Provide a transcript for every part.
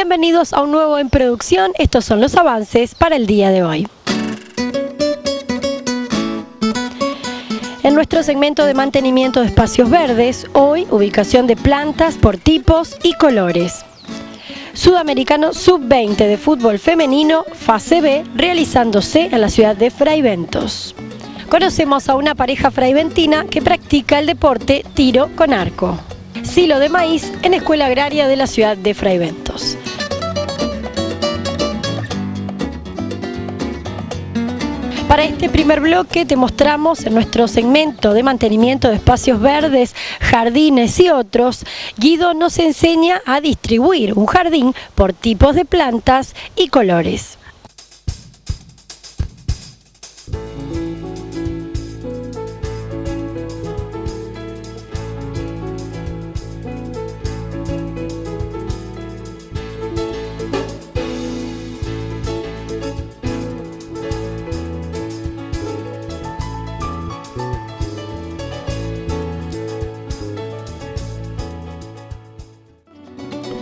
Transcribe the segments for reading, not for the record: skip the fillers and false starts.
Bienvenidos a un nuevo En Producción. Estos son los avances para el día de hoy. En nuestro segmento de mantenimiento de espacios verdes, hoy ubicación de plantas por tipos y colores. Sudamericano Sub-20 de fútbol femenino, fase B, realizándose en la ciudad de Fraiventos. Conocemos a una pareja fraiventina que practica el deporte tiro con arco. Silo de maíz en Escuela Agraria de la ciudad de Fraiventos. Para este primer bloque te mostramos en nuestro segmento de mantenimiento de espacios verdes, jardines y otros. Guido nos enseña a distribuir un jardín por tipos de plantas y colores.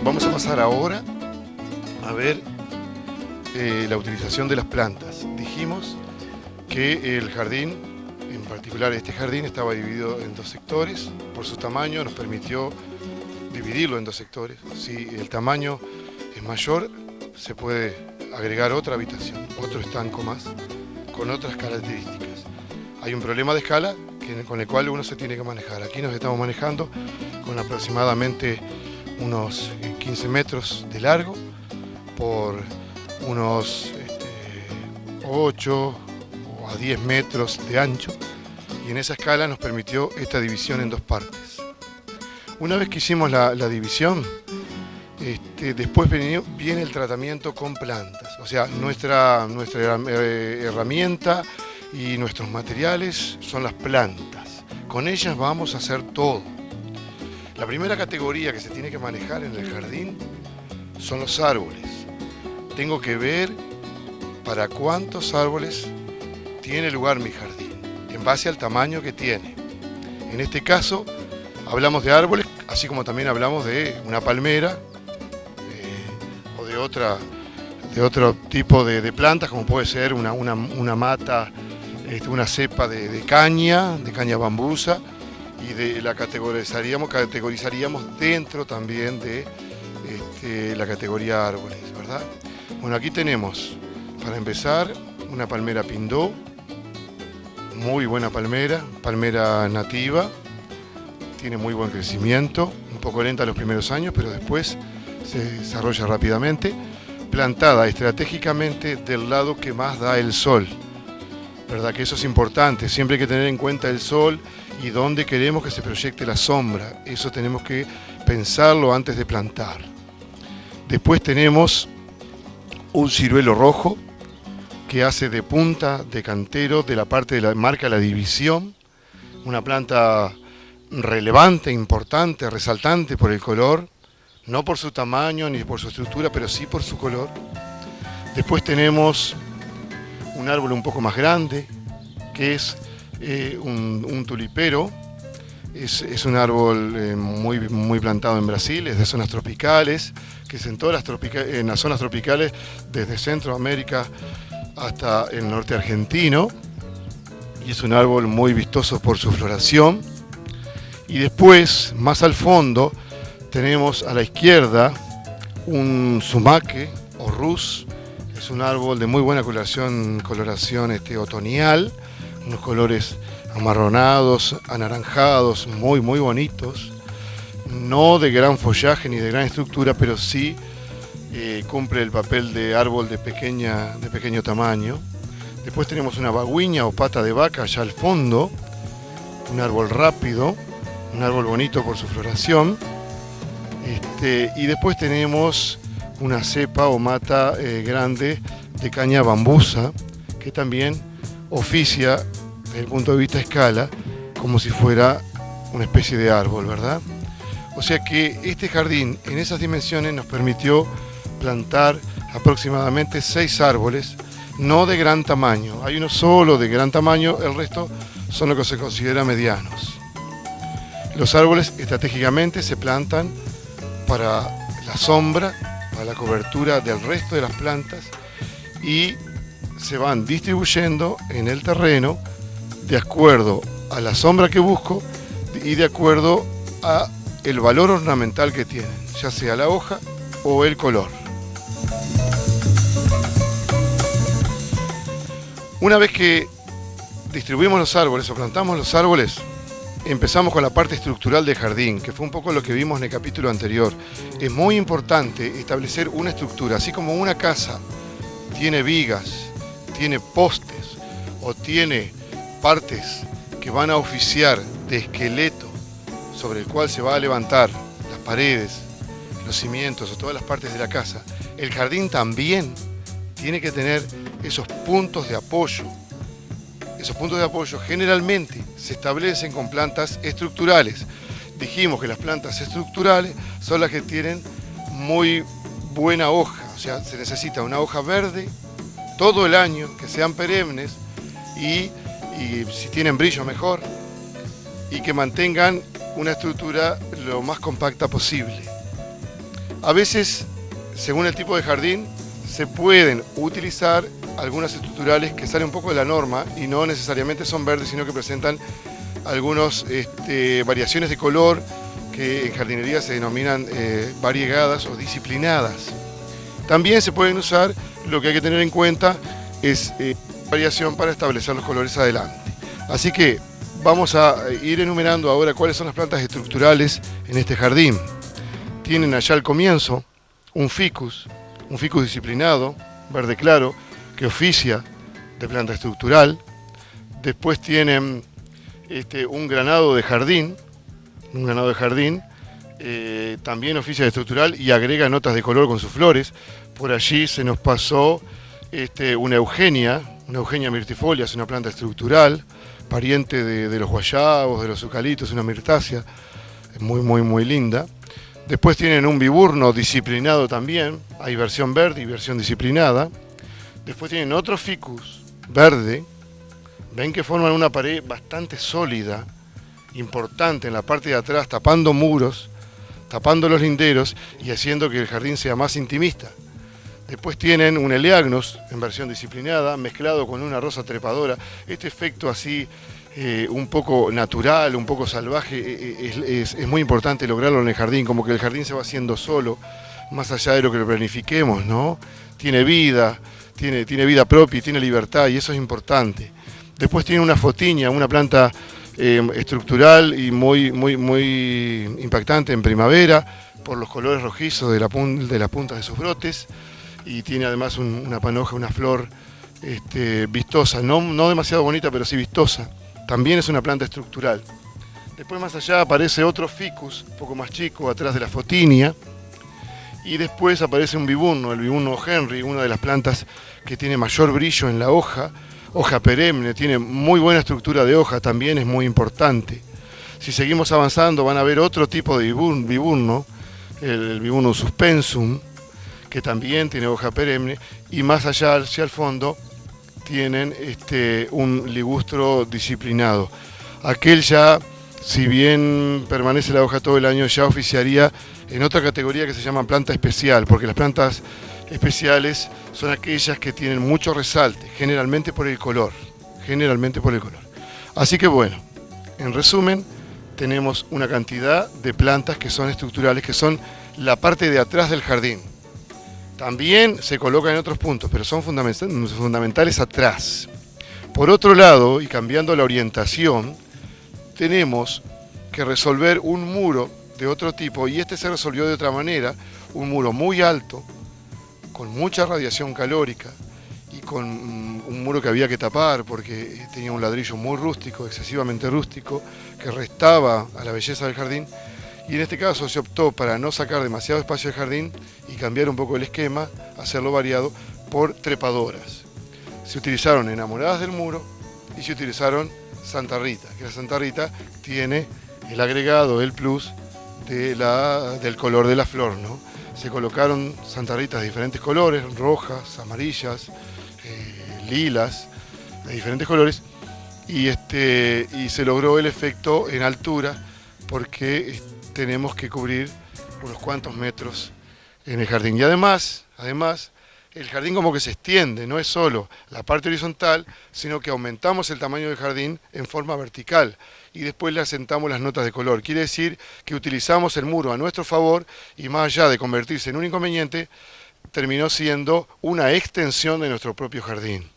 Vamos a pasar ahora a ver la utilización de las plantas. Dijimos que el jardín, en particular este jardín, estaba dividido en dos sectores. Por su tamaño nos permitió dividirlo en dos sectores. Si el tamaño es mayor, se puede agregar otra habitación, otro estanco más, con otras características. Hay un problema de escala con el cual uno se tiene que manejar. Aquí nos estamos manejando con aproximadamente unos 15 metros de largo por unos 8 o a 10 metros de ancho, y en esa escala nos permitió esta división en dos partes. Una vez que hicimos la división, después viene el tratamiento con plantas, o sea, nuestra herramienta y nuestros materiales son las plantas. Con ellas vamos a hacer todo. La primera categoría que se tiene que manejar en el jardín son los árboles. Tengo que ver para cuántos árboles tiene lugar mi jardín, en base al tamaño que tiene. En este caso, hablamos de árboles, así como también hablamos de una palmera o de otro tipo de plantas, como puede ser una mata, una cepa de caña bambusa, y la categorizaríamos dentro también de la categoría árboles, ¿verdad? Bueno, aquí tenemos, para empezar, una palmera pindó, muy buena palmera nativa, tiene muy buen crecimiento, un poco lenta los primeros años, pero después se desarrolla rápidamente, plantada estratégicamente del lado que más da el sol, ¿verdad? Que eso es importante, siempre hay que tener en cuenta el sol y dónde queremos que se proyecte la sombra. Eso tenemos que pensarlo antes de plantar. Después tenemos un ciruelo rojo que hace de punta de cantero de la parte de la marca la división. Una planta relevante, importante, resaltante por el color, no por su tamaño ni por su estructura, pero sí por su color. Después tenemos un árbol un poco más grande, que es un tulipero. Es un árbol muy plantado en Brasil, es de zonas tropicales, que es en las zonas tropicales, desde Centroamérica hasta el norte argentino, y es un árbol muy vistoso por su floración. Y después, más al fondo, tenemos a la izquierda un sumaque o rus. Es un árbol de muy buena coloración otoñal, unos colores amarronados, anaranjados, muy bonitos, no de gran follaje ni de gran estructura, pero sí cumple el papel de árbol de pequeño tamaño. Después tenemos una bagüiña o pata de vaca allá al fondo, un árbol rápido, un árbol bonito por su floración. Y después tenemos una cepa o mata grande de caña bambusa, que también oficia desde el punto de vista escala como si fuera una especie de árbol, ¿verdad? O sea que este jardín en esas dimensiones nos permitió plantar aproximadamente 6 árboles, no de gran tamaño. Hay uno solo de gran tamaño, el resto son lo que se considera medianos. Los árboles estratégicamente se plantan para la sombra para la cobertura del resto de las plantas y se van distribuyendo en el terreno de acuerdo a la sombra que busco y de acuerdo a el valor ornamental que tienen, ya sea la hoja o el color. Una vez que distribuimos los árboles o plantamos los árboles, empezamos con la parte estructural del jardín, que fue un poco lo que vimos en el capítulo anterior. Es muy importante establecer una estructura, así como una casa tiene vigas, tiene postes o tiene partes que van a oficiar de esqueleto sobre el cual se va a levantar las paredes, los cimientos o todas las partes de la casa. El jardín también tiene que tener esos puntos de apoyo. Esos puntos de apoyo generalmente se establecen con plantas estructurales. Dijimos que las plantas estructurales son las que tienen muy buena hoja, o sea, se necesita una hoja verde todo el año, que sean perennes y si tienen brillo mejor, y que mantengan una estructura lo más compacta posible. A veces, según el tipo de jardín, se pueden utilizar algunas estructurales que salen un poco de la norma y no necesariamente son verdes, sino que presentan algunas variaciones de color que en jardinería se denominan variegadas o disciplinadas. También se pueden usar, lo que hay que tener en cuenta es variación para establecer los colores adelante. Así que vamos a ir enumerando ahora cuáles son las plantas estructurales en este jardín. Tienen allá al comienzo un ficus disciplinado, verde claro, que oficia de planta estructural. Después tienen un granado de jardín, también oficia de estructural y agrega notas de color con sus flores. Por allí se nos pasó una eugenia mirtifolia, es una planta estructural, pariente de los guayabos, de los eucaliptos, una mirtácea, muy linda. Después tienen un viburno disciplinado también, hay versión verde y versión disciplinada. Después tienen otro ficus verde, ven que forman una pared bastante sólida, importante en la parte de atrás, tapando muros, tapando los linderos y haciendo que el jardín sea más intimista. Después tienen un eleagnus en versión disciplinada, mezclado con una rosa trepadora. Este efecto así un poco natural, un poco salvaje, es muy importante lograrlo en el jardín, como que el jardín se va haciendo solo, más allá de lo que lo planifiquemos, ¿no? Tiene vida propia y tiene libertad, y eso es importante. Después tiene una fotiña, una planta estructural y muy impactante en primavera, por los colores rojizos de la punta de sus brotes, y tiene además una panoja, una flor vistosa, no demasiado bonita, pero sí vistosa. También es una planta estructural. Después más allá aparece otro ficus, un poco más chico, atrás de la fotinia. Y después aparece un viburno, el viburno Henry, una de las plantas que tiene mayor brillo en la hoja perenne, tiene muy buena estructura de hoja, también es muy importante. Si seguimos avanzando van a ver otro tipo de viburno, el viburno suspensum, que también tiene hoja perenne, y más allá, hacia el fondo, tienen un ligustro disciplinado. Aquel ya, si bien permanece la hoja todo el año, ya oficiaría en otra categoría que se llama planta especial, porque las plantas especiales son aquellas que tienen mucho resalte, generalmente por el color. Así que bueno, en resumen, tenemos una cantidad de plantas que son estructurales, que son la parte de atrás del jardín. También se colocan en otros puntos, pero son fundamentales atrás. Por otro lado, y cambiando la orientación, tenemos que resolver un muro de otro tipo, y se resolvió de otra manera, un muro muy alto, con mucha radiación calórica, y con un muro que había que tapar porque tenía un ladrillo muy rústico, excesivamente rústico, que restaba a la belleza del jardín. Y en este caso se optó, para no sacar demasiado espacio del jardín y cambiar un poco el esquema, hacerlo variado, por trepadoras. Se utilizaron enamoradas del muro y se utilizaron Santa Rita, que la Santa Rita tiene el agregado, el plus del color de la flor, ¿no? Se colocaron Santa Ritas de diferentes colores, rojas, amarillas, lilas, de diferentes colores, y se logró el efecto en altura, porque tenemos que cubrir unos cuantos metros en el jardín. Y además, el jardín como que se extiende, no es solo la parte horizontal, sino que aumentamos el tamaño del jardín en forma vertical y después le asentamos las notas de color. Quiere decir que utilizamos el muro a nuestro favor y más allá de convertirse en un inconveniente, terminó siendo una extensión de nuestro propio jardín.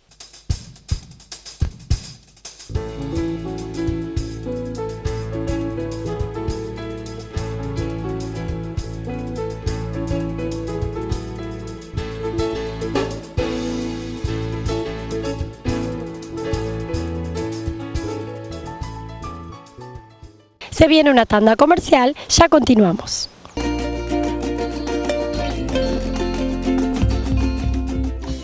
Se viene una tanda comercial, ya continuamos.